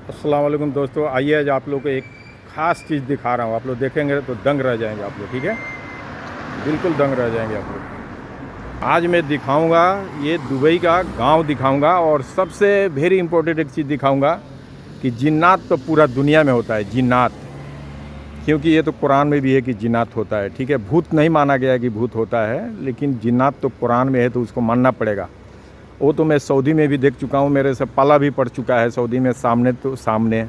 अस्सलाम वालेकुम दोस्तों, आइए आज आप लोग को एक ख़ास चीज़ दिखा रहा हूँ। आप लोग देखेंगे तो दंग रह जाएंगे आप लोग। ठीक है, बिल्कुल दंग रह जाएंगे आप लोग। आज मैं दिखाऊंगा ये दुबई का गांव दिखाऊंगा, और सबसे वेरी इंपॉर्टेंट एक चीज़ दिखाऊंगा कि जिन्नात तो पूरा दुनिया में होता है। जिन्नात, क्योंकि ये तो कुरान में भी है कि जिन्नात होता है। ठीक है, भूत नहीं माना गया है कि भूत होता है, लेकिन जिन्नात तो कुरान में है तो उसको मानना पड़ेगा। वो तो मैं सऊदी में भी देख चुका हूँ, मेरे से पाला भी पड़ चुका है सऊदी में, सामने तो सामने।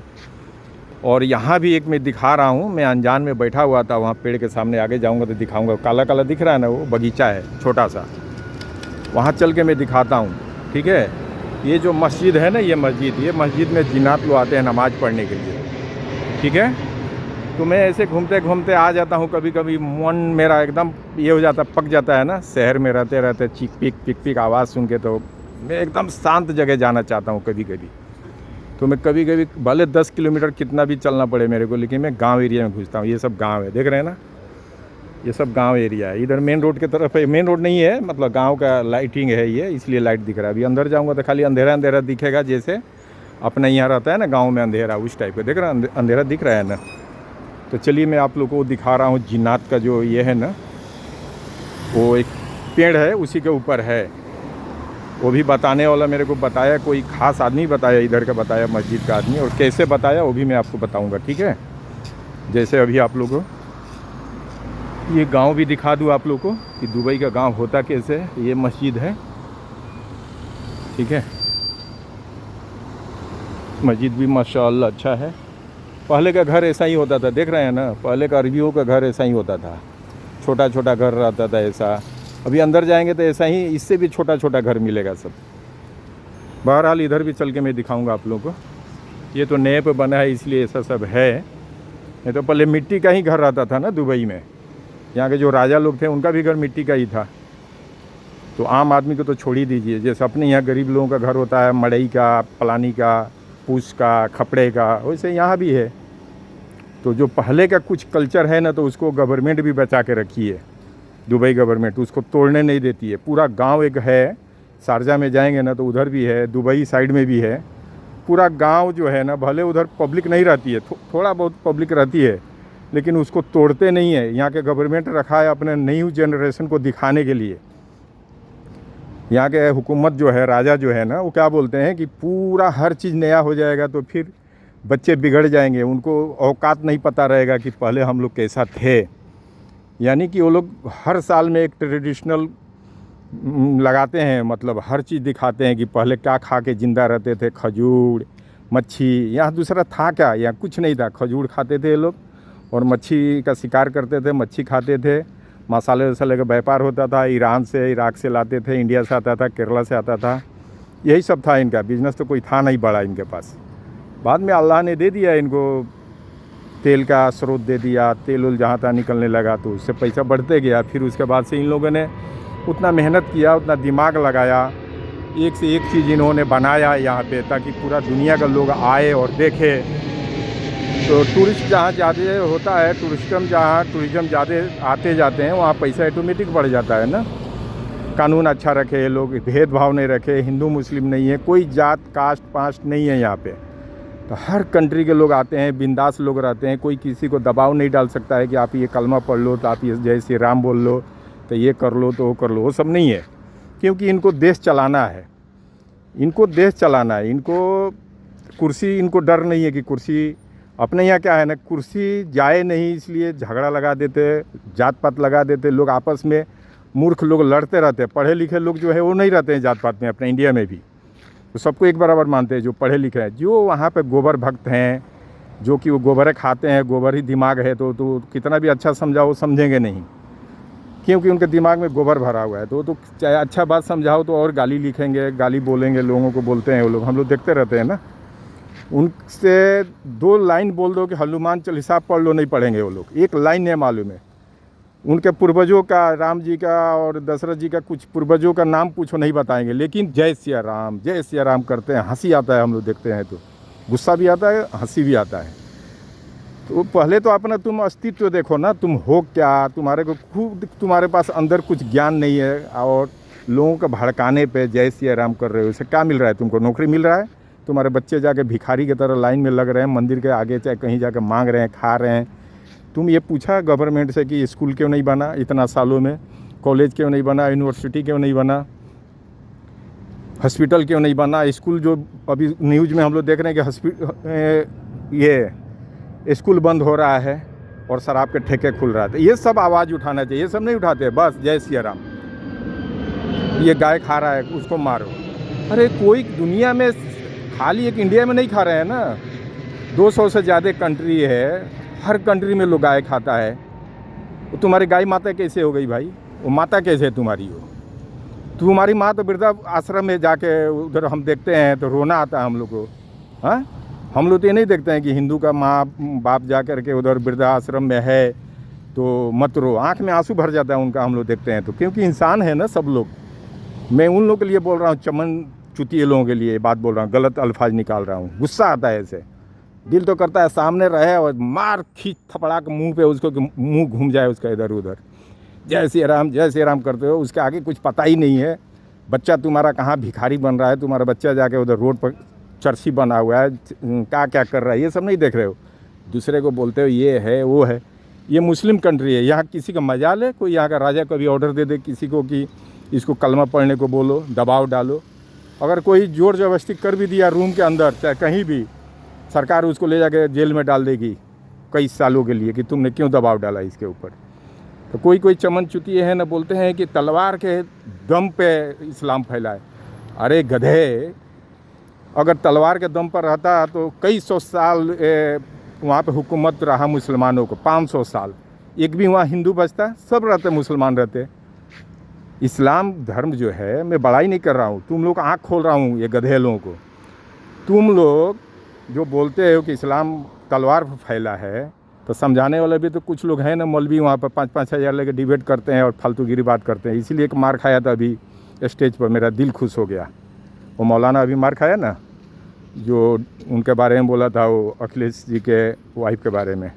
और यहाँ भी एक मैं दिखा रहा हूँ। मैं अनजान में बैठा हुआ था वहाँ पेड़ के सामने, आगे जाऊँगा तो दिखाऊँगा। काला काला दिख रहा है ना, वो बगीचा है छोटा सा, वहाँ चल के मैं दिखाता हूँ। ठीक है, ये जो मस्जिद है ना, ये मस्जिद में जिन्नात लोग आते हैं नमाज़ पढ़ने के लिए। ठीक है, तो मैं ऐसे घूमते घूमते आ जाता हूँ। कभी कभी मन मेरा एकदम ये हो जाता, पक जाता है ना, शहर में रहते रहते चिक पिक आवाज़ सुन के, तो मैं एकदम शांत जगह जाना चाहता हूँ कभी कभी। तो मैं कभी कभी भले 10 किलोमीटर कितना भी चलना पड़े मेरे को, लेकिन मैं गांव एरिया में घुसता हूँ। ये सब गांव है, देख रहे हैं ना, ये सब गांव एरिया है। इधर मेन रोड की तरफ है, मेन रोड नहीं है, मतलब गांव का लाइटिंग है ये, इसलिए लाइट दिख रहा है। अभी अंदर जाऊँगा तो खाली अंधेरा अंधेरा दिखेगा, जैसे अपना यहाँ रहता है ना गाँव में अंधेरा, उस टाइप का देख रहा है, अंधेरा दिख रहा है ना। तो चलिए मैं आप लोगों को दिखा रहा हूँ जिन्नात का जो ये है ना, वो एक पेड़ है उसी के ऊपर है। वो भी बताने वाला मेरे को बताया, कोई ख़ास आदमी बताया, इधर का बताया, मस्जिद का आदमी। और कैसे बताया वो भी मैं आपको बताऊंगा। ठीक है, जैसे अभी आप लोगों को ये गांव भी दिखा दूँ आप लोगों को कि दुबई का गांव होता कैसे। ये मस्जिद है, ठीक है, मस्जिद भी माशाअल्लाह अच्छा है। पहले का घर ऐसा ही होता था, देख रहे हैं ना, पहले का अरबियों का घर ऐसा ही होता था, छोटा छोटा घर रहता था ऐसा। अभी अंदर जाएंगे तो ऐसा ही, इससे भी छोटा छोटा घर मिलेगा सब। बहरहाल इधर भी चल के मैं दिखाऊंगा आप लोगों को। ये तो नए पे बना है इसलिए ऐसा सब है, नहीं तो पहले मिट्टी का ही घर रहता था ना दुबई में। यहाँ के जो राजा लोग थे उनका भी घर मिट्टी का ही था। तो आम आदमी को तो छोड़ ही दीजिए, जैसे अपने यहाँ गरीब लोगों का घर होता है मड़ई का, पलानी का, पूछ का, खपड़े का, वैसे यहाँ भी है। तो जो पहले का कुछ कल्चर है ना, तो उसको गवर्नमेंट भी बचा के रखी है, दुबई गवर्नमेंट उसको तोड़ने नहीं देती है। पूरा गांव एक है, शारजा में जाएंगे ना तो उधर भी है, दुबई साइड में भी है। पूरा गांव जो है ना, भले उधर पब्लिक नहीं रहती है, थोड़ा बहुत पब्लिक रहती है, लेकिन उसको तोड़ते नहीं है। यहाँ के गवर्नमेंट रखा है अपने न्यू जनरेशन को दिखाने के लिए। यहाँ के हुकूमत जो है, राजा जो है ना, वो क्या बोलते हैं कि पूरा हर चीज़ नया हो जाएगा तो फिर बच्चे बिगड़ जाएंगे, उनको औकात नहीं पता रहेगा कि पहले हम लोग कैसा थे। यानी कि वो लोग हर साल में एक ट्रेडिशनल लगाते हैं, मतलब हर चीज़ दिखाते हैं कि पहले क्या खा के ज़िंदा रहते थे, खजूर, मच्छी। यहाँ दूसरा था क्या, यहाँ कुछ नहीं था, खजूर खाते थे ये लोग और मच्छी का शिकार करते थे, मच्छी खाते थे। मसाले वसाले का व्यापार होता था, ईरान से, इराक से लाते थे, इंडिया से आता था, केरला से आता था, यही सब था इनका बिज़नेस। तो कोई था नहीं बड़ा इनके पास। बाद में अल्लाह ने दे दिया इनको, तेल का स्रोत दे दिया, तेल उल जहाँ तहाँ निकलने लगा तो उससे पैसा बढ़ते गया। फिर उसके बाद से इन लोगों ने उतना मेहनत किया, उतना दिमाग लगाया, एक से एक चीज़ इन्होंने बनाया यहाँ पे, ताकि पूरा दुनिया का लोग आए और देखे। तो टूरिस्ट जहाँ ज़्यादा होता है, टूरिज़्म ज़्यादा आते जाते हैं, वहाँ पैसा ऑटोमेटिक बढ़ जाता है ना। कानून अच्छा रखे, लोग भेदभाव नहीं रखे, हिंदू मुस्लिम नहीं है, कोई जात कास्ट पास्ट नहीं है यहाँ पे। तो हर कंट्री के लोग आते हैं, बिंदास लोग रहते हैं, कोई किसी को दबाव नहीं डाल सकता है कि आप ये कलमा पढ़ लो, तो आप ये जय श्री राम बोल लो, तो ये कर लो, तो वो कर लो, वो सब नहीं है। क्योंकि इनको देश चलाना है, इनको देश चलाना है, इनको कुर्सी, इनको डर नहीं है कि कुर्सी, अपने यहाँ क्या है ना, कुर्सी जाए नहीं इसलिए झगड़ा लगा देते, जात पात लगा देते, लोग आपस में मूर्ख लोग लड़ते रहते हैं। पढ़े लिखे लोग जो है वो नहीं रहते हैं जात पात में, अपने इंडिया में भी तो सबको एक बराबर मानते हैं, जो पढ़े लिखे हैं। जो वहाँ पे गोबर भक्त हैं, जो कि वो गोबर खाते हैं, गोबर ही दिमाग है, तो कितना भी अच्छा समझाओ समझेंगे नहीं, क्योंकि उनके दिमाग में गोबर भरा हुआ है। तो चाहे अच्छा बात समझाओ तो और गाली लिखेंगे, गाली बोलेंगे, लोगों को बोलते हैं वो लोग, हम लोग देखते रहते हैं ना। उनसे 2 लाइन बोल दो कि हनुमान चालीसा पढ़ लो, नहीं पढ़ेंगे वो लोग, एक लाइन नहीं मालूम है। उनके पूर्वजों का, राम जी का और दशरथ जी का, कुछ पूर्वजों का नाम पूछो, नहीं बताएंगे, लेकिन जय सिया राम करते हैं। हंसी आता है, हम लोग देखते हैं तो गुस्सा भी आता है, हंसी भी आता है। तो पहले तो अपना तुम अस्तित्व देखो ना, तुम हो क्या, तुम्हारे को खुद, तुम्हारे पास अंदर कुछ ज्ञान नहीं है, और लोगों को भड़काने पे जय सिया राम कर रहे हो, उससे क्या मिल रहा है तुमको? नौकरी मिल रहा है, तुम्हारे बच्चे जाके भिखारी की तरह लाइन में लग रहे हैं मंदिर के आगे, चाहे कहीं जाके मांग रहे हैं, खा रहे हैं। तुम ये पूछा गवर्नमेंट से कि स्कूल क्यों नहीं बना इतना सालों में, कॉलेज क्यों नहीं बना, यूनिवर्सिटी क्यों नहीं बना, हॉस्पिटल क्यों नहीं बना? स्कूल जो अभी न्यूज़ में हम लोग देख रहे हैं कि ये स्कूल बंद हो रहा है और शराब के ठेके खुल रहा है। ये सब आवाज़ उठाना चाहिए, ये सब नहीं उठाते, बस जय सिया राम, ये गाय खा रहा है उसको मारो। अरे कोई दुनिया में खाली एक इंडिया में नहीं खा रहे हैं ना, 200 से ज़्यादा कंट्री है, हर कंट्री में लोग गाय खाता है। तो तुम्हारी गाय माता कैसे हो गई भाई? वो माता कैसे है तुम्हारी? हो तुम्हारी माँ तो वृद्धा आश्रम में जाके उधर हम देखते हैं तो रोना आता है हम लोग को। हाँ, हम लोग तो ये नहीं देखते हैं कि हिंदू का माँ बाप जा कर के उधर वृद्धा आश्रम में है तो मत रो, आँख में आंसू भर जाता है उनका, हम लोग देखते हैं तो, क्योंकि इंसान है ना सब लोग। मैं उन लोगों के लिए बोल रहा हूँ, चमन चुतिए लोगों के लिए बात बोल रहा हूँ, गलत अल्फाज निकाल रहा हूँ। गुस्सा आता है ऐसे, दिल तो करता है सामने रहे और मार खींच थपड़ा के मुँह पे उसको, मुँह घूम जाए उसका इधर उधर, जय श्री राम करते हो, उसके आगे कुछ पता ही नहीं है। बच्चा तुम्हारा कहाँ भिखारी बन रहा है, तुम्हारा बच्चा जाके उधर रोड पर चर्ची बना हुआ है, क्या क्या कर रहा है, ये सब नहीं देख रहे हो। दूसरे को बोलते हो ये है वो है। ये मुस्लिम कंट्री है, यहाँ किसी का मजाल है? कोई यहाँ का राजा कभी ऑर्डर दे दे किसी को कि इसको कलमा पढ़ने को बोलो, दबाव डालो? अगर कोई जोर जबरदस्ती कर भी दिया रूम के अंदर, चाहे कहीं भी, सरकार उसको ले जाके जेल में डाल देगी कई सालों के लिए कि तुमने क्यों दबाव डाला इसके ऊपर। तो कोई चमन चुतिए है ना, बोलते हैं कि तलवार के दम पे इस्लाम फैला है। अरे गधे, अगर तलवार के दम पर रहता तो कई सौ साल वहाँ पे हुकूमत रहा मुसलमानों को, 500 साल, एक भी वहाँ हिंदू बचता? सब रहते मुसलमान रहते। इस्लाम धर्म जो है, मैं बड़ाई नहीं कर रहा हूँ, तुम लोग आँख खोल रहा हूँ ये गधे लोगों को। तुम लोग जो बोलते हो कि इस्लाम तलवार पर फैला है, तो समझाने वाले भी तो कुछ लोग हैं ना, मौलवी वहाँ पर 5-5 हज़ार लेके डिबेट करते हैं और फालतूगिरी बात करते हैं। इसीलिए एक मार खाया था अभी स्टेज पर, मेरा दिल खुश हो गया। वो मौलाना अभी मार खाया ना, जो उनके बारे में बोला था, वो अखिलेश जी के वाइफ के बारे में।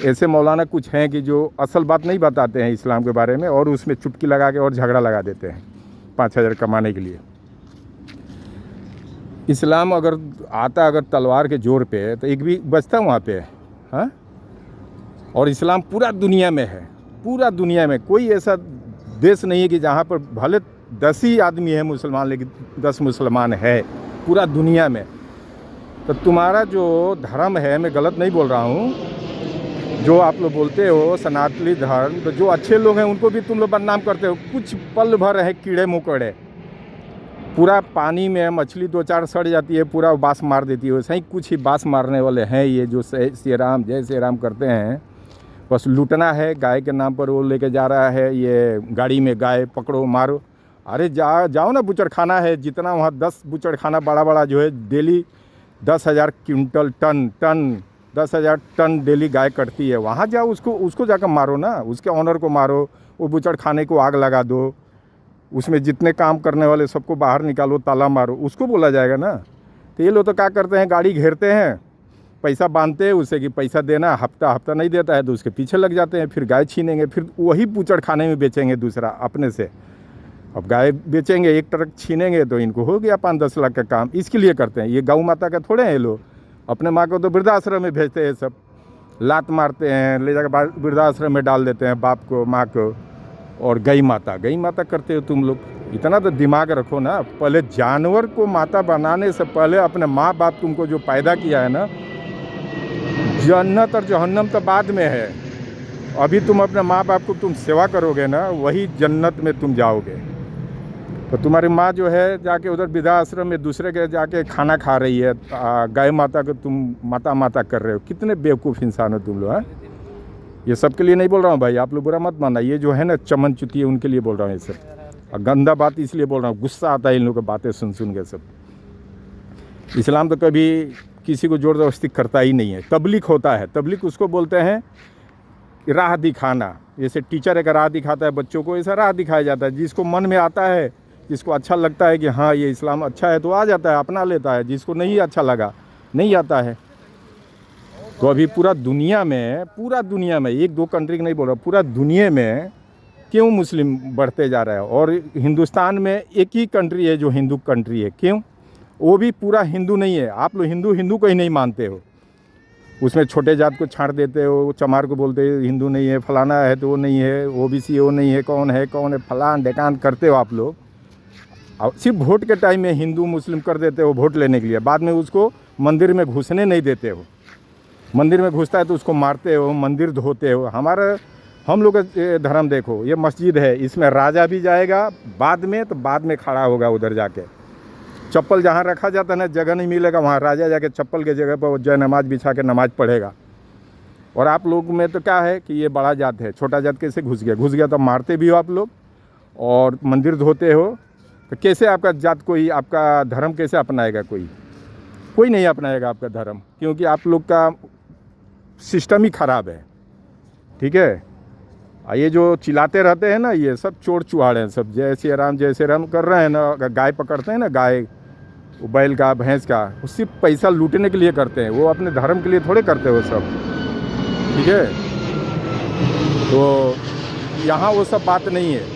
ऐसे मौलाना कुछ हैं कि जो असल बात नहीं बताते हैं इस्लाम के बारे में, और उसमें चुटकी लगा के और झगड़ा लगा देते हैं 5,000 कमाने के लिए। इस्लाम अगर आता अगर तलवार के जोर पे, तो एक भी बचता वहाँ पे? हाँ, और इस्लाम पूरा दुनिया में है, पूरा दुनिया में कोई ऐसा देश नहीं है कि जहाँ पर भले 10 ही आदमी है मुसलमान, लेकिन 10 मुसलमान है पूरा दुनिया में। तो तुम्हारा जो धर्म है, मैं गलत नहीं बोल रहा हूँ, जो आप लोग बोलते हो सनातनी धर्म, तो जो अच्छे लोग हैं उनको भी तुम लोग बदनाम करते हो। कुछ पल भर है कीड़े मकोड़े, पूरा पानी में मछली 2-4 सड़ जाती है, पूरा बाँस मार देती है। वैसे ही कुछ ही बाँस मारने वाले हैं ये, जो जय श्री राम करते हैं। बस लूटना है, गाय के नाम पर वो लेके जा रहा है, ये गाड़ी में गाय पकड़ो मारो। अरे जाओ ना, बुचड़ खाना है जितना वहाँ, 10 बुचड़ खाना बड़ा बड़ा जो है, daily 10,000 quintal tonne 10,000 tonne daily गाय कटती है। वहाँ जाओ, उसको जाकर मारो ना, उसके ऑनर को मारो, वो बुचड़ खाने को आग लगा दो, उसमें जितने काम करने वाले सबको बाहर निकालो, ताला मारो, उसको बोला जाएगा ना। तो ये लोग तो क्या करते हैं, गाड़ी घेरते हैं, पैसा बांधते हैं उसे कि पैसा देना, हफ्ता नहीं देता है तो उसके पीछे लग जाते हैं, फिर गाय छीनेंगे, फिर वही बुचड़ खाने में बेचेंगे दूसरा अपने से। अब गाय बेचेंगे, एक ट्रक छीनेंगे तो इनको हो गया 5-10 लाख का काम। इसके लिए करते हैं, ये गौ माता का थोड़े हैं ये लोग। अपने माँ को तो वृद्धाश्रम में भेजते हैं, सब लात मारते हैं, ले जाकर वृद्धाश्रम में डाल देते हैं बाप को, माँ को। और गई माता करते हो तुम लोग। इतना तो दिमाग रखो ना, पहले जानवर को माता बनाने से पहले अपने माँ बाप तुमको जो पैदा किया है ना, जन्नत और जहन्नम तो बाद में है। अभी तुम अपने माँ बाप को तुम सेवा करोगे ना, वही जन्नत में तुम जाओगे। तो तुम्हारी माँ जो है जाके उधर वृद्धाश्रम में दूसरे के जाके खाना खा रही है, गाय माता को तुम माता कर रहे हो। कितने बेवकूफ़ इंसान हो तुम लोग। हैं, ये सब के लिए नहीं बोल रहा हूँ भाई, आप लोग बुरा मत मानना। ये जो है ना चमन चुतिए, उनके लिए बोल रहा हूँ ये सब। और गंदा बात इसलिए बोल रहा हूँ, गुस्सा आता है इन लोगों की बातें सुन के सब। इस्लाम तो कभी किसी को जोर जबरदस्ती करता ही नहीं है। तबलीग होता है, तबलीग उसको बोलते हैं राह दिखाना। जैसे टीचर एक राह दिखाता है बच्चों को, ऐसा राह दिखाया जाता है। जिसको मन में आता है, जिसको अच्छा लगता है कि हाँ ये इस्लाम अच्छा है, तो आ जाता है, अपना लेता है। जिसको नहीं अच्छा लगा, नहीं आता है। तो अभी पूरा दुनिया में 1-2 कंट्री नहीं बोल रहा, पूरा दुनिया में क्यों मुस्लिम बढ़ते जा रहा है। और हिंदुस्तान में एक ही कंट्री है जो हिंदू कंट्री है। क्यों? वो भी पूरा हिंदू नहीं है। आप लोग हिंदू हिंदू को ही नहीं मानते हो, उसमें छोटे जात को छांट देते हो, चमार को बोलते हो हिंदू नहीं है, फलाना है तो वो नहीं है, ओबीसी वो नहीं है, कौन है फलान ढेकान करते हो आप लोग। और सिर्फ वोट के टाइम में हिंदू मुस्लिम कर देते हो वोट लेने के लिए, बाद में उसको मंदिर में घुसने नहीं देते हो। मंदिर में घुसता है तो उसको मारते हो, मंदिर धोते हो। हम लोग का धर्म देखो, ये मस्जिद है, इसमें राजा भी जाएगा बाद में, तो बाद में खड़ा होगा उधर जाके। चप्पल जहाँ रखा जाता है ना, जगह नहीं मिलेगा, वहाँ राजा जाके चप्पल के जगह पर जय नमाज बिछा के नमाज पढ़ेगा। और आप लोग में तो क्या है कि ये बड़ा जात है, छोटा जात कैसे घुस गया तो मारते भी हो आप लोग और मंदिर धोते हो। तो कैसे आपका जात कोई आपका धर्म कैसे अपनाएगा? कोई नहीं अपनाएगा आपका धर्म, क्योंकि आप लोग का सिस्टम ही ख़राब है। ठीक है, ये जो चिल्लाते रहते हैं ना, ये सब चोर चुहाड़ हैं सब, जय श्री राम कर रहे हैं ना। गाय पकड़ते हैं ना, गाय, बैल का, भैंस का, वो सिर्फ पैसा लूटने के लिए करते हैं, वो अपने धर्म के लिए थोड़े करते हो सब। ठीक है, तो यहाँ वो सब बात नहीं है।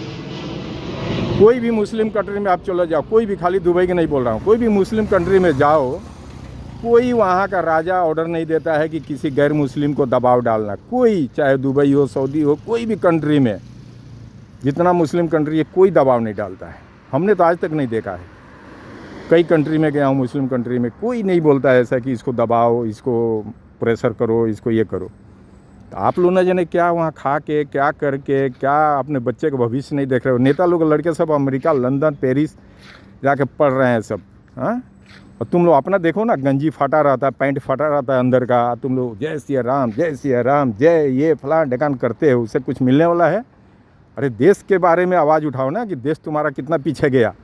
कोई भी मुस्लिम कंट्री में आप चलो जाओ, कोई भी, खाली दुबई के नहीं बोल रहा हूँ, कोई भी मुस्लिम कंट्री में जाओ, कोई वहाँ का राजा ऑर्डर नहीं देता है कि किसी गैर मुस्लिम को दबाव डालना। कोई, चाहे दुबई हो, सऊदी हो, कोई भी कंट्री में, जितना मुस्लिम कंट्री है, कोई दबाव नहीं डालता है। हमने तो आज तक नहीं देखा है। कई कंट्री में गया हूँ, मुस्लिम कंट्री में, कोई नहीं बोलता है ऐसा कि इसको दबाओ, इसको प्रेशर करो, इसको ये करो। तो आप लोग न जाने क्या वहाँ खा के, क्या करके, क्या अपने बच्चे का भविष्य नहीं देख रहे हो। नेता लोग, लड़के सब अमेरिका, लंदन, पेरिस जाके पढ़ रहे हैं सब। हाँ, और तुम लोग अपना देखो ना, गंजी फटा रहता है, पैंट फटा रहता है अंदर का, तुम लोग जय श्री राम जय ये फलान ढकान करते हो, उससे कुछ मिलने वाला है? अरे देश के बारे में आवाज़ उठाओ ना, कि देश तुम्हारा कितना पीछे गया।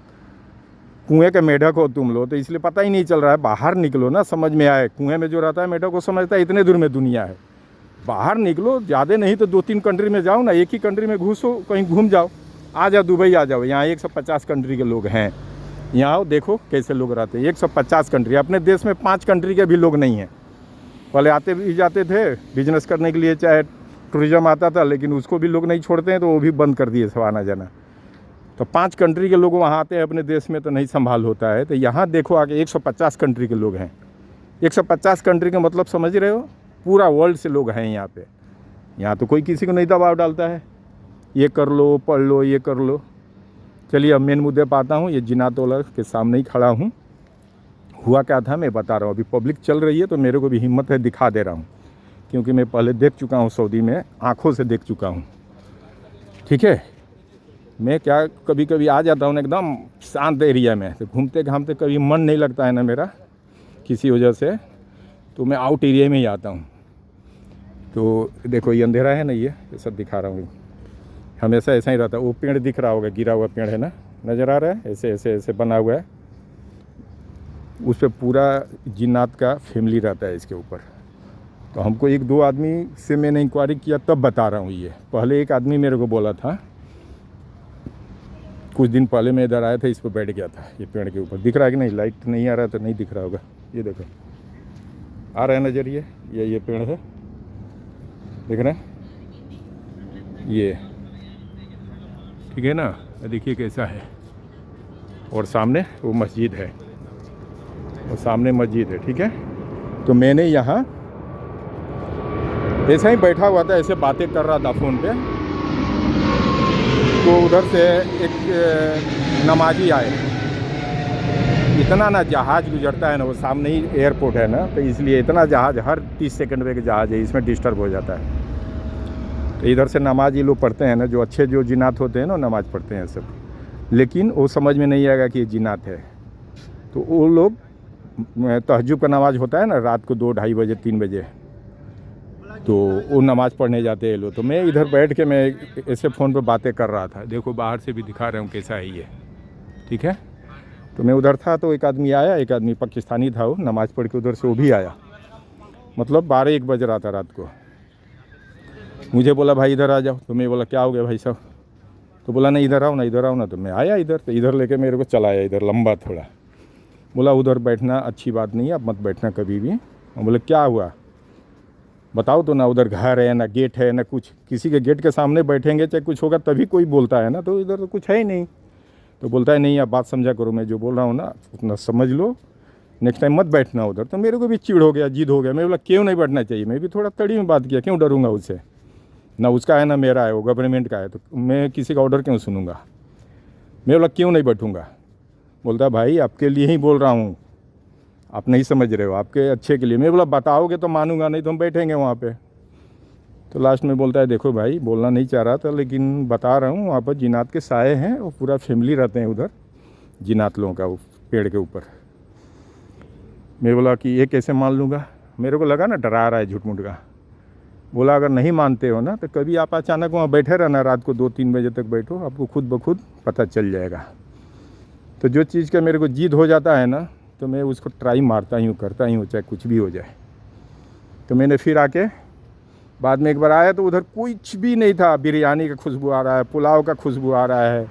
कुएं के मेढक हो तुम लोग, तो इसलिए पता ही नहीं चल रहा है। बाहर निकलो ना, समझ में आए। कुएं में जो रहता है मेढक को समझता है इतने दूर में दुनिया है। बाहर निकलो, ज़्यादा नहीं तो 2-3 कंट्री में जाओ ना, एक ही कंट्री में घुसो, कहीं घूम जाओ, आ जाओ दुबई आ जाओ। यहाँ 150 कंट्री के लोग हैं, यहाँ आओ, देखो कैसे लोग रहते हैं। 150 कंट्री, अपने देश में 5 कंट्री के भी लोग नहीं हैं। पहले आते भी जाते थे बिजनेस करने के लिए, चाहे टूरिज़्म आता था, लेकिन उसको भी लोग नहीं छोड़ते हैं, तो वो भी बंद कर दिए सब आना जाना। तो 5 कंट्री के लोग वहाँ आते हैं, अपने देश में तो नहीं संभाल होता है। तो यहाँ देखो आगे 150 कंट्री के लोग हैं। 150 कंट्री का मतलब समझ रहे हो, पूरा वर्ल्ड से लोग हैं यहाँ पे। यहाँ तो कोई किसी को नहीं दबाव डालता है, ये कर लो, पढ़ लो, ये कर लो। चलिए अब मेन मुद्दे पर आता हूँ। ये जिन्नातौला के सामने ही खड़ा हूँ। हुआ क्या था मैं बता रहा हूँ। अभी पब्लिक चल रही है तो मेरे को भी हिम्मत है, दिखा दे रहा हूँ, क्योंकि मैं पहले देख चुका हूँ सऊदी में, आँखों से देख चुका हूँ। ठीक है, मैं क्या कभी कभी आ जाता हूँ एकदम शांत एरिया में, तो घूमते घामते कभी मन नहीं लगता है ना मेरा किसी वजह से, तो मैं आउट एरिया में ही आता हूँ। तो देखो ये अंधेरा है ना, ये सब दिखा रहा हूँ, हमेशा ऐसा ही रहता है। वो पेड़ दिख रहा होगा, गिरा हुआ पेड़ है ना, नज़र आ रहा है, ऐसे ऐसे ऐसे बना हुआ है, उस पर पूरा जिन्नात का फैमिली रहता है इसके ऊपर। तो हमको 1-2 आदमी से मैंने इंक्वायरी किया, तब बता रहा हूँ ये। पहले एक आदमी मेरे को बोला था, कुछ दिन पहले मैं इधर आया था, इस पर बैठ गया था, ये पेड़ के ऊपर। दिख रहा है कि नहीं? लाइट नहीं आ रहा तो नहीं दिख रहा होगा, ये देखो आ रहा है नज़र, ये पेड़ है, देख रहे हैं ये, ठीक है ना? देखिए कैसा है। और सामने वो मस्जिद है, और सामने मस्जिद है। ठीक है, तो मैंने यहाँ ऐसा ही बैठा हुआ था, ऐसे बातें कर रहा था फ़ोन पे, तो उधर से एक नमाजी आए। इतना ना जहाज़ गुजरता है ना, वो सामने ही एयरपोर्ट है ना, तो इसलिए इतना जहाज़ हर 30 सेकंड पे एक जहाज़ है, इसमें डिस्टर्ब हो जाता है। तो इधर से नमाज ये लोग पढ़ते हैं ना, जो अच्छे जो जिन्नात होते हैं ना, नमाज़ पढ़ते हैं सब, लेकिन वो समझ में नहीं आएगा कि ये जिन्नात है। तो वो लोग, तहज्जुद का नमाज़ होता है ना रात को 2-2:30 बजे 3 बजे, तो वो नमाज़ पढ़ने जाते हैं लोग। तो मैं इधर बैठ के मैं ऐसे फ़ोन पे बातें कर रहा था। देखो बाहर से भी दिखा रहा हूँ कैसा है ये। ठीक है, तो मैं उधर था, तो एक आदमी आया, एक आदमी पाकिस्तानी था, वो नमाज़ पढ़ के उधर से वो भी आया, मतलब 12-1 बज रहा था रात को। मुझे बोला भाई इधर आ जाओ। तो मैं बोला क्या हो गया भाई साहब? तो बोला नहीं इधर आओ ना, इधर आओ ना। तो मैं आया इधर, तो इधर लेके मेरे को चलाया इधर लंबा थोड़ा। बोला उधर बैठना अच्छी बात नहीं है, अब मत बैठना कभी भी। मैं बोले क्या हुआ बताओ तो ना, उधर घर है ना, गेट है ना कुछ। किसी के गेट के सामने बैठेंगे चाहे कुछ होगा तभी कोई बोलता है ना, तो इधर तो कुछ है ही नहीं। तो बोलता है नहीं आप बात समझा करो, मैं जो बोल रहा हूँ ना उतना समझ लो, नेक्स्ट टाइम मत बैठना उधर। तो मेरे को भी चिढ़ हो गया, जिद हो गया। मैं बोला क्यों नहीं बैठना चाहिए, मैं भी थोड़ा तड़ी में बात किया, क्यों डरूंगा उससे, ना उसका है ना मेरा है, वो गवर्नमेंट का है, तो मैं किसी का ऑर्डर क्यों सुनूंगा। मैं बोला क्यों नहीं बैठूंगा। बोलता भाई आपके लिए ही बोल रहा हूँ, आप नहीं समझ रहे हो, आपके अच्छे के लिए। मैं बोला बताओगे तो मानूंगा, नहीं तो हम बैठेंगे वहाँ पे। तो लास्ट में बोलता है देखो भाई बोलना नहीं चाह रहा था लेकिन बता रहा हूँ, वहाँ पर जिनात के साए हैं, वो पूरा फैमिली रहते हैं उधर जिनात लोगों का, वो पेड़ के ऊपर। मैं बोला कि ये कैसे मान लूँगा, मेरे को लगा ना डरा रहा है झूठ मूठ का। बोला अगर नहीं मानते हो ना तो कभी आप अचानक वहाँ बैठे रहना, रात को 2-3 बजे तक बैठो, आपको खुद ब खुद पता चल जाएगा। तो जो चीज़ का मेरे को जिद हो जाता है ना तो मैं उसको ट्राई मारता ही हूँ, करता ही हूँ, चाहे कुछ भी हो जाए। तो मैंने फिर आके बाद में एक बार आया तो उधर कुछ भी नहीं था, बिरयानी का खुशबू आ रहा है, पुलाव का खुशबू आ रहा है,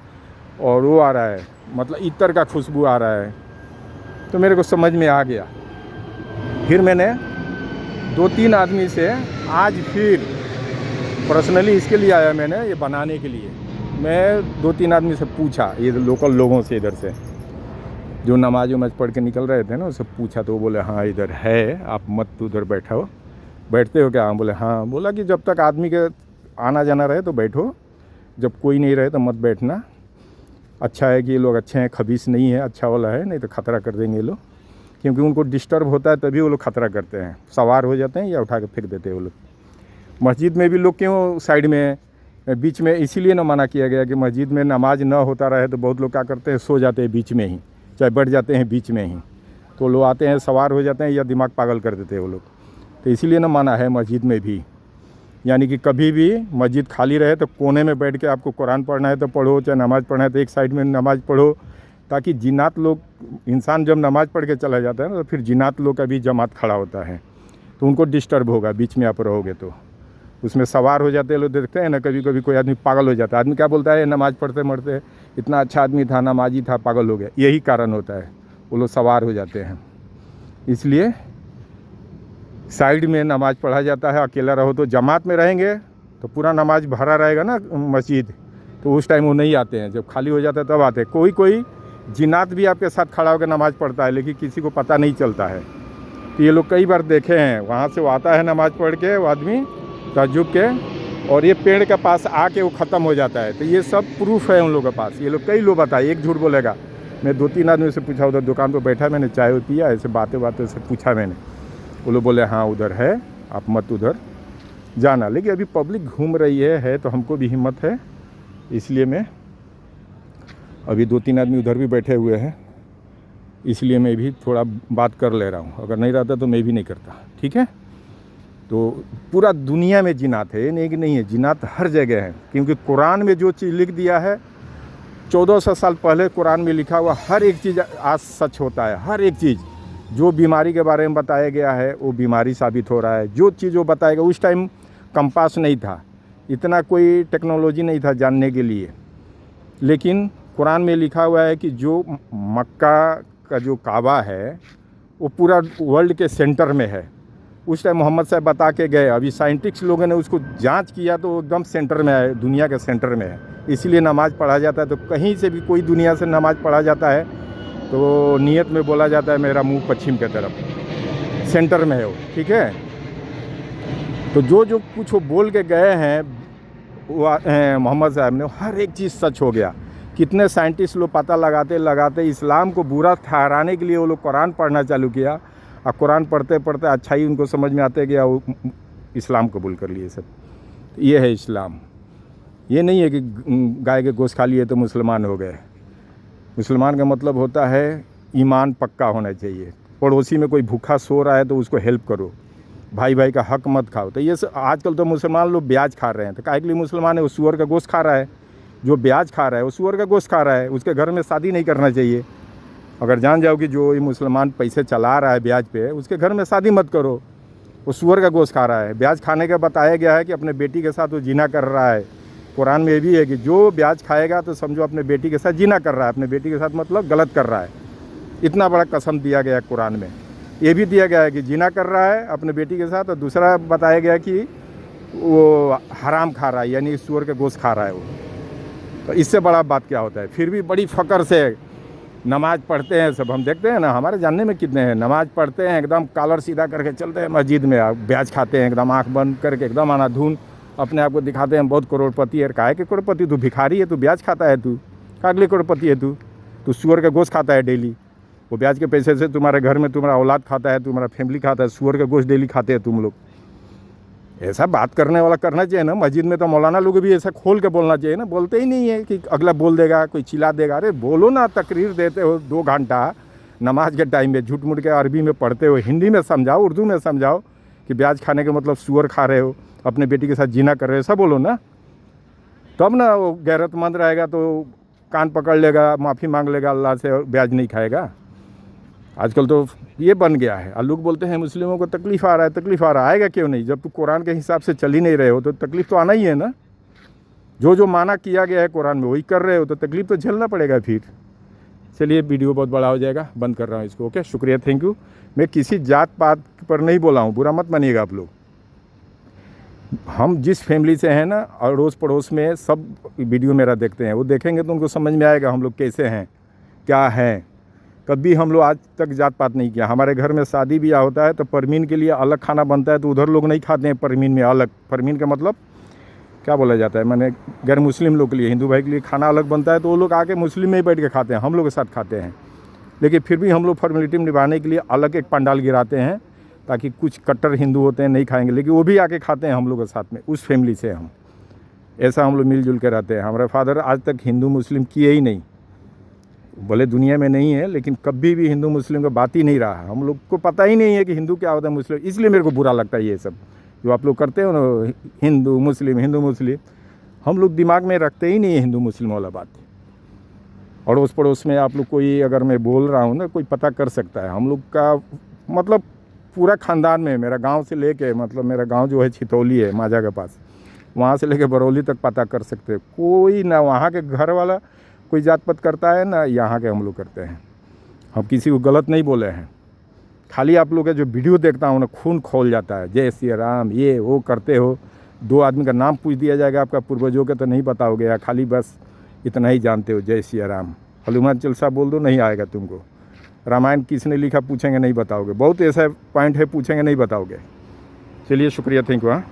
और वो आ रहा है मतलब इत्र का खुशबू आ रहा है। तो मेरे को समझ में आ गया। फिर मैंने 2-3 आदमी से आज फिर पर्सनली इसके लिए आया, मैंने ये बनाने के लिए मैं 2-3 आदमी से पूछा, ये लोकल लोगों से इधर से जो नमाज वमाज पढ़ के निकल रहे थे ना, उससे पूछा तो वो बोले हाँ इधर है, आप मत उधर बैठो, बैठते हो क्या। हाँ बोले हाँ। बोला कि जब तक आदमी के आना जाना रहे तो बैठो, जब कोई नहीं रहे तो मत बैठना। अच्छा है कि ये लोग अच्छे हैं, खबीस नहीं है, अच्छा वाला है, नहीं तो खतरा कर देंगे ये लोग, क्योंकि उनको डिस्टर्ब होता है तभी वो लोग खतरा करते हैं, सवार हो जाते हैं या उठा के फेंक देते हैं वो लोग। मस्जिद में भी लोग क्यों साइड में बीच में इसीलिए ना मना किया गया कि मस्जिद में नमाज ना होता रहे तो बहुत लोग क्या करते हैं, सो जाते हैं बीच में ही, चाहे बैठ जाते हैं बीच में ही, तो लोग आते हैं सवार हो जाते हैं या दिमाग पागल कर देते हैं वो लोग। तो इसीलिए ना माना है मस्जिद में भी, यानी कि कभी भी मस्जिद खाली रहे तो कोने में बैठ के आपको कुरान पढ़ना है तो पढ़ो, चाहे नमाज़ पढ़ना है तो एक साइड में नमाज़ पढ़ो, ताकि जिन्नात लोग, इंसान जब नमाज़ पढ़ के चला जाता है ना तो फिर जिन्नात लोग का भी जमात खड़ा होता है, तो उनको डिस्टर्ब होगा बीच में आप रहोगे तो। उसमें सवार हो जाते हैं लोग, देखते हैं ना कभी कभी कोई आदमी पागल हो जाता है, आदमी क्या बोलता है नमाज़ पढ़ते पढ़ते इतना अच्छा आदमी था, नमाजी था, पागल हो गया, यही कारण होता है, वो लोग सवार हो जाते हैं। इसलिए साइड में नमाज़ पढ़ा जाता है। अकेला रहो तो, जमात में रहेंगे तो पूरा नमाज भरा रहेगा ना मस्जिद, तो उस टाइम वो नहीं आते हैं, जब खाली हो जाता है तब आते हैं। कोई कोई जिन्नात भी आपके साथ खड़ा होकर नमाज़ पढ़ता है लेकिन किसी को पता नहीं चलता है। तो ये लोग कई बार देखे हैं, वहाँ से वो आता है नमाज़ पढ़ के वो आदमी तहज्जुद के, और ये पेड़ के पास आके वो ख़त्म हो जाता है। तो ये सब प्रूफ है उन लोगों के पास, ये लोग कई लोग बताए, एक झूठ बोलेगा। मैं 2-3 आदमी से पूछा, उधर दुकान पर बैठा, मैंने चाय पिया, ऐसे बातें से पूछा मैंने, वो लोग बोले हाँ उधर है, आप मत उधर जाना। लेकिन अभी पब्लिक घूम रही है तो हमको भी हिम्मत है, इसलिए मैं अभी 2-3 आदमी उधर भी बैठे हुए हैं, इसलिए मैं भी थोड़ा बात कर ले रहा हूँ। अगर नहीं रहता तो मैं भी नहीं करता, ठीक है। तो पूरा दुनिया में जिन्नात है, ये नहीं कि नहीं है, जिन्नात हर जगह है, क्योंकि कुरान में जो चीज़ लिख दिया है 1400 साल पहले कुरान में लिखा हुआ हर एक चीज़ आज सच होता है। हर एक चीज़, जो बीमारी के बारे में बताया गया है वो बीमारी साबित हो रहा है। जो चीज़ वो बताएगा, उस टाइम कंपास नहीं था, इतना कोई टेक्नोलॉजी नहीं था जानने के लिए, लेकिन कुरान में लिखा हुआ है कि जो मक्का का जो काबा है वो पूरा वर्ल्ड के सेंटर में है। उस टाइम मोहम्मद साहब बता के गए, अभी साइंटिस्ट लोगों ने उसको जांच किया तो एकदम सेंटर में है, दुनिया के सेंटर में है, इसीलिए नमाज़ पढ़ा जाता है। तो कहीं से भी कोई दुनिया से नमाज़ पढ़ा जाता है तो नियत में बोला जाता है मेरा मुंह पश्चिम की तरफ, सेंटर में है वो, ठीक है। तो जो कुछ वो बोल के गए हैं वो मोहम्मद साहब ने, हर एक चीज़ सच हो गया। कितने साइंटिस्ट लोग पता लगाते इस्लाम को बुरा ठहराने के लिए वो लोग कुरान पढ़ना चालू किया, और कुरान पढ़ते पढ़ते अच्छाई उनको समझ में आते गया, वो इस्लाम कबूल कर लिए सब। ये है इस्लाम। ये नहीं है कि गाय के गोश्त खा लिए तो मुसलमान हो गए। मुसलमान का मतलब होता है ईमान पक्का होना चाहिए। पड़ोसी में कोई भूखा सो रहा है तो उसको हेल्प करो, भाई भाई का हक मत खाओ। तो ये आजकल तो मुसलमान लोग ब्याज खा रहे हैं, तो काहे के लिए मुसलमान है, वो सूअर का गोश्त खा रहा है। जो ब्याज खा रहा है वो सूअर का गोश्त खा रहा है, उसके घर में शादी नहीं करना चाहिए। अगर जान जाओ कि जो ये मुसलमान पैसे चला रहा है ब्याज पे, उसके घर में शादी मत करो, वो सूअर का गोश्त खा रहा है। ब्याज खाने का बताया गया है कि अपने बेटी के साथ वो जिना कर रहा है। कुरान में भी है कि जो ब्याज खाएगा तो समझो अपने बेटी के साथ जिना कर रहा है, अपने बेटी के साथ मतलब गलत कर रहा है। इतना बड़ा कसम दिया गया है कुरान में। ये भी दिया गया है कि जिना कर रहा है अपने बेटी के साथ, और दूसरा बताया गया कि वो हराम खा रहा है, यानी सूअर का गोश्त खा रहा है वो। तो इससे बड़ा बात क्या होता है। फिर भी बड़ी फ़क्र से नमाज़ पढ़ते हैं सब, हम देखते हैं ना, हमारे जानने में कितने हैं नमाज़ पढ़ते हैं एकदम कॉलर सीधा करके चलते हैं मस्जिद में, ब्याज खाते हैं एकदम आँख बंद करके, एकदम अंधाधुन अपने आप को दिखाते हैं बहुत करोड़पति है। काहे के करोड़पति, तू भिखारी है, तू ब्याज खाता है, तू कागले करोड़पति है, तू सुअर का गोश्त खाता है डेली। वो ब्याज के पैसे से तुम्हारे घर में तुम्हारा औलाद खाता है, तुम्हारा फैमिली खाता है, सुअर का गोश्त डेली खाते हैं तुम लोग। ऐसा बात करने वाला करना चाहिए ना। मस्जिद में तो मौलाना लोग भी ऐसा खोल के बोलना चाहिए ना, बोलते ही नहीं है कि अगला बोल देगा, कोई चिल्ला देगा। अरे बोलो ना, तकरीर देते हो 2 घंटा नमाज के टाइम में, झूठ मूठ के अरबी में पढ़ते हो, हिंदी में समझाओ, उर्दू में समझाओ कि ब्याज खाने के मतलब सुअर खा रहे हो, अपने बेटी के साथ जीना कर रहे हो, ऐसा बोलो ना। तब ना वो गैरतमंद रहेगा तो कान पकड़ लेगा, माफ़ी मांग लेगा अल्लाह से और ब्याज नहीं खाएगा। आजकल तो ये बन गया है। लोग बोलते हैं मुस्लिमों को तकलीफ़ आ रहा है, तकलीफ़ आ रहा है, आएगा क्यों नहीं। जब तू कुरान के हिसाब से चल ही नहीं रहे हो तो तकलीफ़ तो आना ही है ना। जो जो माना किया गया है कुरान में वही कर रहे हो तो तकलीफ़ तो झेलना पड़ेगा फिर। चलिए वीडियो बहुत बड़ा हो जाएगा, बंद कर रहा हूँ इसको। ओके, शुक्रिया, थैंक यू। मैं किसी जात पात पर नहीं बोला हूँ, बुरा मत मानिएगा आप लोग। हम जिस फैमिली से हैं ना, अड़ोस पड़ोस में सब वीडियो मेरा देखते हैं, वो देखेंगे तो उनको समझ में आएगा हम लोग कैसे हैं, क्या हैं। कभी हम लोग आज तक जात पात नहीं किया। हमारे घर में शादी ब्याह होता है तो परमीन के लिए अलग खाना बनता है, तो उधर लोग नहीं खाते हैं परमीन में अलग। परमीन का मतलब क्या बोला जाता है, मैंने गैर मुस्लिम लोग के लिए, हिंदू भाई के लिए खाना अलग बनता है, तो वो लोग आके मुस्लिम में ही बैठ के खाते हैं, हम लोग के साथ खाते हैं। लेकिन फिर भी हम लोग फॉर्मेलिटी में निभाने के लिए अलग एक पंडाल गिराते हैं, ताकि कुछ कट्टर हिंदू होते हैं नहीं खाएंगे, लेकिन वो भी आके खाते हैं हम लोग के साथ में। उस फैमिली से हम ऐसा हम लोग मिलजुल के रहते हैं। हमारे फादर आज तक हिंदू मुस्लिम किए ही नहीं, भले दुनिया में नहीं है, लेकिन कभी भी हिंदू मुस्लिम का बात ही नहीं रहा। हम लोग को पता ही नहीं है कि हिंदू क्या होता है, मुस्लिम। इसलिए मेरे को बुरा लगता है ये सब जो आप लोग करते हो ना, हिंदू मुस्लिम हिंदू मुस्लिम। हम लोग दिमाग में रखते ही नहीं है हिंदू मुस्लिम वाला बात। अड़ोस पड़ोस में आप लोग कोई अगर मैं बोल रहा हूँ ना, कोई पता कर सकता है। हम लोग का मतलब पूरा ख़ानदान में, मेरा गांव से लेके, मतलब मेरा गांव जो है छितौली है माजा के पास, वहाँ से लेके बरौली तक पता कर सकते हैं। कोई ना वहाँ के घर वाला कोई जात पात करता है ना यहाँ के हम लोग करते हैं। हम किसी को गलत नहीं बोले हैं, खाली आप लोग का जो वीडियो देखता हूँ ना, खून खौल जाता है। जय श्री राम ये वो करते हो, 2 आदमी का नाम पूछ दिया जाएगा आपका पूर्वजों के तो नहीं बताओगे, या खाली बस इतना ही जानते हो जय श्री राम। हनुमान चालीसा बोल दो, नहीं आएगा तुमको। रामायण किसने लिखा पूछेंगे, नहीं बताओगे। बहुत ऐसा पॉइंट है पूछेंगे नहीं बताओगे। चलिए शुक्रिया, थैंक यू। हाँ।